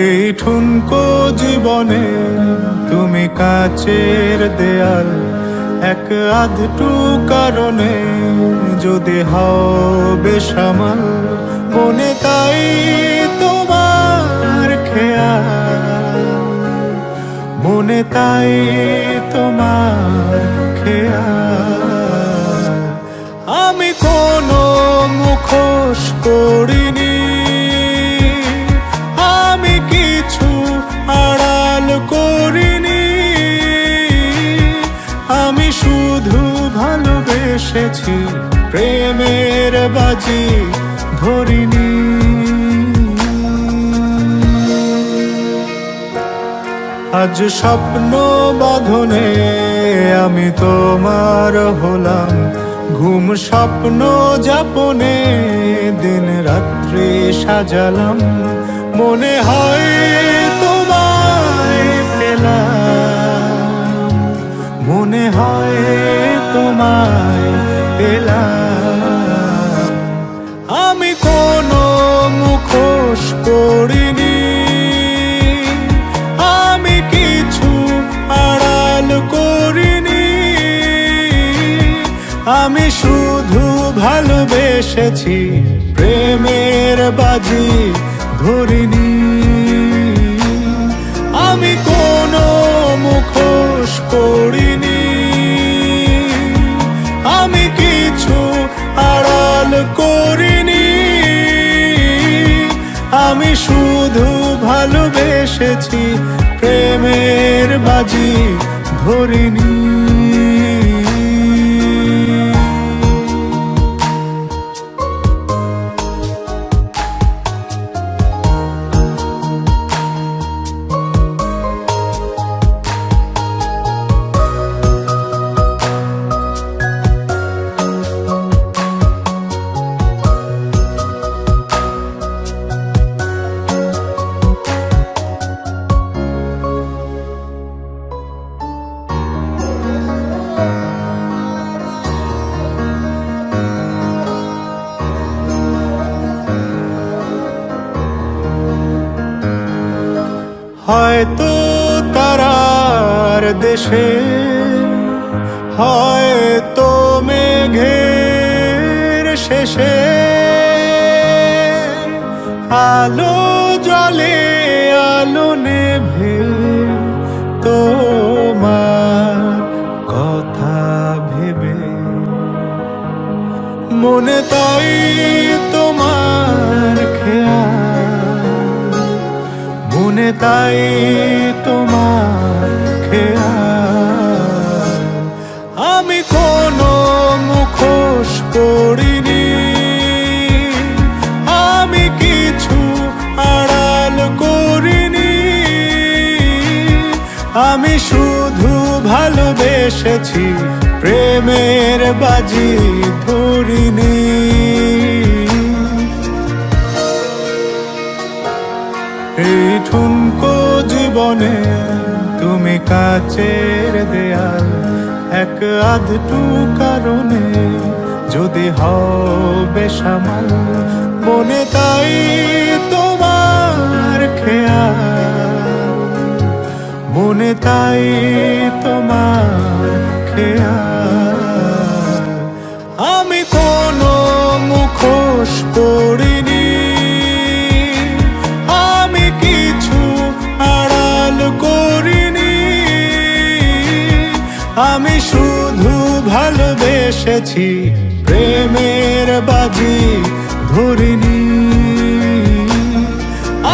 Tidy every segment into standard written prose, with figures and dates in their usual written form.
এই ঠুনকো জীবনে তুমি কাচের দেয়াল, এক আধটু কারণে যদি হও বেসামাল, মনে তাই তোমার খেয়াল, মনে তাই তোমার খেয়াল। আমি কোনো মুখোশ করিনি, আমি কিছু আড়াল করিনি, আমি শুধু ভালোবেসেছি, প্রেমের বাজি ধরিনি। আজ স্বপ্ন বাঁধনে আমি তোমার হলাম, ঘুম স্বপ্ন যাপনে দিন রাত্রি সাজালাম, মনে হয় তোমায় পেলাম, মনে হয় তোমায় পেলাম। আমি কোনো মুখোশ করিনি, আমি কিছু আড়াল করিনি, আমি শুধু ভালোবেসেছি, প্রেমের বাজি ধরিনি। আমি কোনো মুখোশ করিনি, আমি কিছু আড়াল করিনি, আমি শুধু ভালোবেসেছি, প্রেমের বাজি ধরিনি। হয়তো তারার দেশে, হয়তো মেঘের শেষে, আলো জলে আলো নেভে তোমার কথা ভেবে, মনে তাই তোমার খেয়াল, মনে তাই তোমার খেয়াল। আমি কোনো মুখোশ করিনি, আমি কিছু আড়াল করিনি, আমি শুধু ভালোবেসেছি, প্রেমের বাজি ধরিনি। এই ঠুনকো জীবনে তুমি কাচের দেয়াল, এক আধটু কারণে যদি হও বেসামাল, মনে তাই তোমার খেয়াল, মনে তাই তোমার খেয়াল। আমি কোনো মুখোশ করিনি, আমি কিছু আড়াল করিনি, আমি শুধু ভালোবেসেছি, প্রেমের বাজি ধরিনি।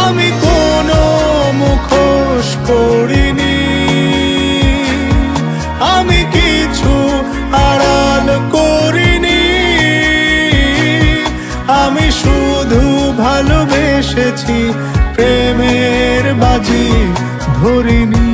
আমি কোনো মুখোশ করিনি, আমি কিছু আড়াল করিনি, আমি শুধু ভালোবেসেছি, প্রেমের বাজি ধরিনি।